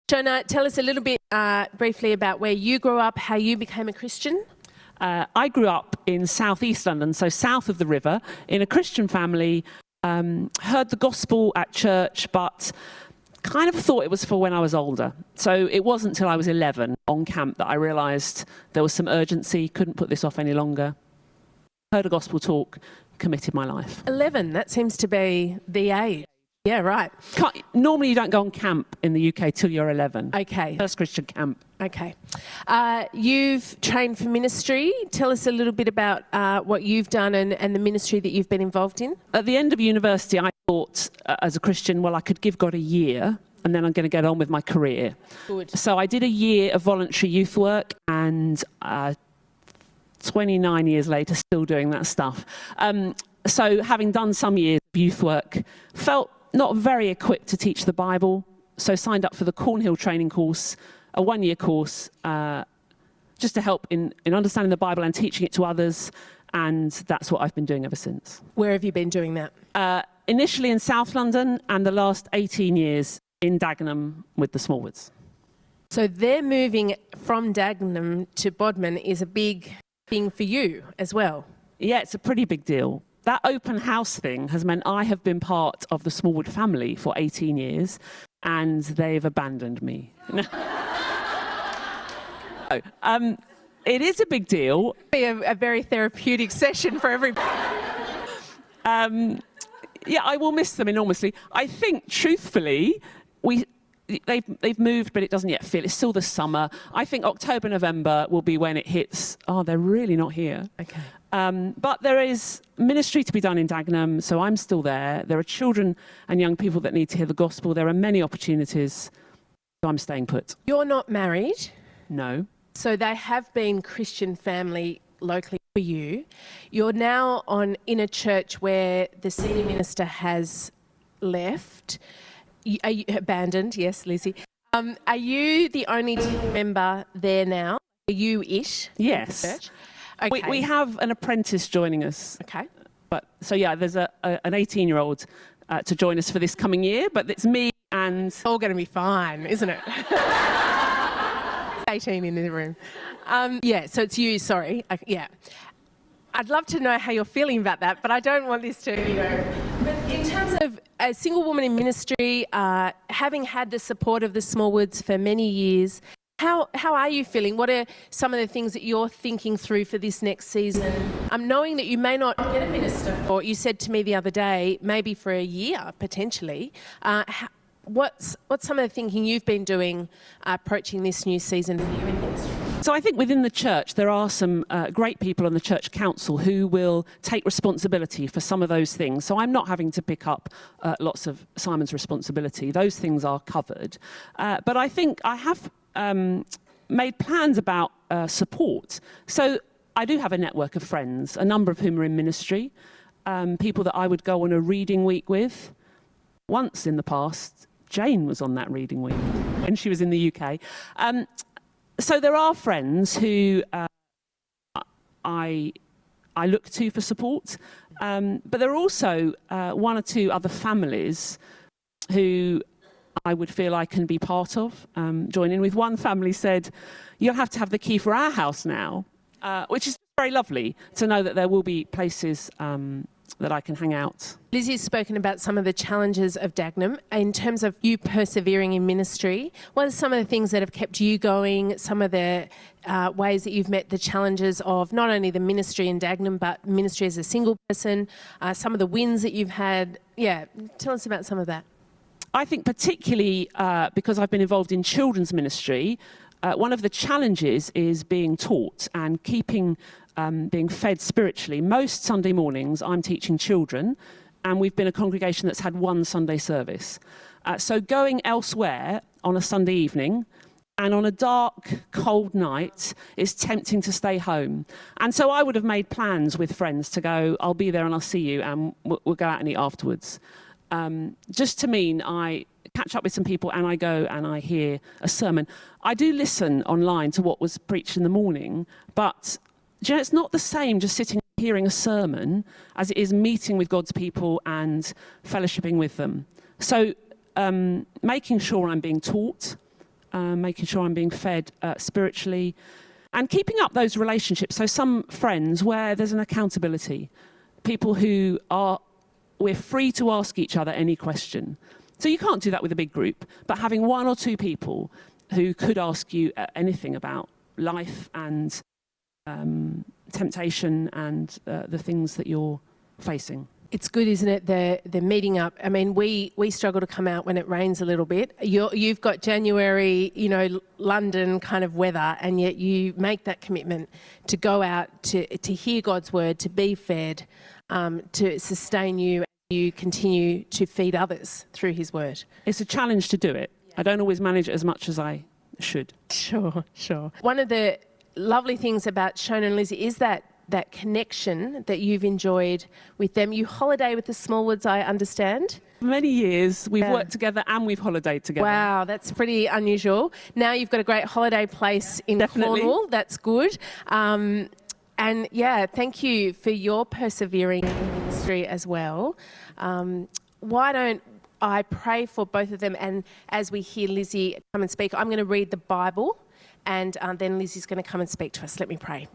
Shona, tell us a little bit briefly about where you grew up, how you became a Christian. I grew up in southeast London, so south of the river, in a Christian family, heard the gospel at church, but kind of thought it was for when I was older. So it wasn't until I was 11 on camp that I realised there was some urgency, couldn't put this off any longer. Heard a gospel talk, committed my life. 11, that seems to be the age. Yeah, right. Normally you don't go on camp in the UK till you're 11. Okay. First Christian camp. Okay. You've trained for ministry. Tell us a little bit about what you've done and the ministry that you've been involved in. At the end of university, I thought as a Christian, well, I could give God a year and then I'm going to get on with my career. Good. So I did a year of voluntary youth work and 29 years later, still doing that stuff. So having done some years of youth work, felt not very equipped to teach the Bible, so signed up for the Cornhill training course, a one-year course, just to help in understanding the Bible and teaching it to others, and that's what I've been doing ever since. Where have you been doing that? Initially in South London, and the last 18 years in Dagenham with the Smallwoods. So they're moving from Dagenham to Bodmin is a big thing for you as well. Yeah, it's a pretty big deal. That open house thing has meant I have been part of the Smallwood family for 18 years, and they've abandoned me. It is a big deal. Be a very therapeutic session for everybody. Yeah, I will miss them enormously. I think, truthfully, they've moved, but it doesn't yet feel. It's still the summer. I think October, November will be when it hits. Oh, they're really not here. Okay. But there is ministry to be done in Dagenham, so I'm still there. There are children and young people that need to hear the gospel. There are many opportunities, so I'm staying put. You're not married? No. So they have been Christian family locally for you. You're now in a church where the senior minister has left. Are you abandoned? Yes, Lizzie. Are you the only team member there now? Are you-ish? Yes. Church? Okay. We have an apprentice joining us. Okay. But so yeah, there's an 18-year-old to join us for this coming year, but it's me and... It's all going to be fine, isn't it? 18 in the room. Yeah, so it's you, sorry. Yeah. I'd love to know how you're feeling about that, but I don't want this to, But in terms of a single woman in ministry, having had the support of the Smallwoods for many years, how are you feeling? What are some of the things that you're thinking through for this next season? I'm knowing that you may not get a minister for, you said to me the other day, maybe for a year, potentially. What's some of the thinking you've been doing approaching this new season for you in ministry? So I think within the church there are some great people on the church council who will take responsibility for some of those things. So I'm not having to pick up lots of Simon's responsibility. Those things are covered. But I think I have made plans about support. So I do have a network of friends, a number of whom are in ministry, people that I would go on a reading week with. Once in the past, Jane was on that reading week when she was in the UK. So there are friends who I look to for support, but there are also one or two other families who I would feel I can be part of, join in with. One family said, you'll have to have the key for our house now, which is very lovely to know that there will be places that I can hang out. Lizzie's spoken about some of the challenges of Dagenham. In terms of you persevering in ministry, what are some of the things that have kept you going, some of the ways that you've met the challenges of not only the ministry in Dagenham, but ministry as a single person, some of the wins that you've had? Yeah, tell us about some of that. I think particularly because I've been involved in children's ministry, one of the challenges is being taught and being fed spiritually. Most Sunday mornings I'm teaching children, and we've been a congregation that's had one Sunday service. So going elsewhere on a Sunday evening and on a dark, cold night, it's tempting to stay home. And so I would have made plans with friends to go, I'll be there and I'll see you, and we'll go out and eat afterwards. Just to mean I catch up with some people and I go and I hear a sermon. I do listen online to what was preached in the morning, but you know, it's not the same just sitting and hearing a sermon as it is meeting with God's people and fellowshipping with them. So making sure I'm being taught, making sure I'm being fed spiritually, and keeping up those relationships. So some friends where there's an accountability, people who are, we're free to ask each other any question. So you can't do that with a big group, but having one or two people who could ask you anything about life and temptation and the things that you're facing. It's good, isn't it? The meeting up. I mean, we struggle to come out when it rains a little bit. You've got January, London kind of weather, and yet you make that commitment to go out to hear God's word, to be fed, to sustain you as you continue to feed others through His word. It's a challenge to do it. I don't always manage it as much as I should. Sure. One of the lovely things about Shona and Lizzie is that connection that you've enjoyed with them. You holiday with the Smallwoods, I understand. For many years, we've worked together and we've holidayed together. Wow, that's pretty unusual. Now you've got a great holiday place in Cornwall. That's good. And yeah, thank you for your persevering in ministry as well. Why don't I pray for both of them, and as we hear Lizzie come and speak, I'm going to read the Bible, and then Lizzie's going to come and speak to us. Let me pray.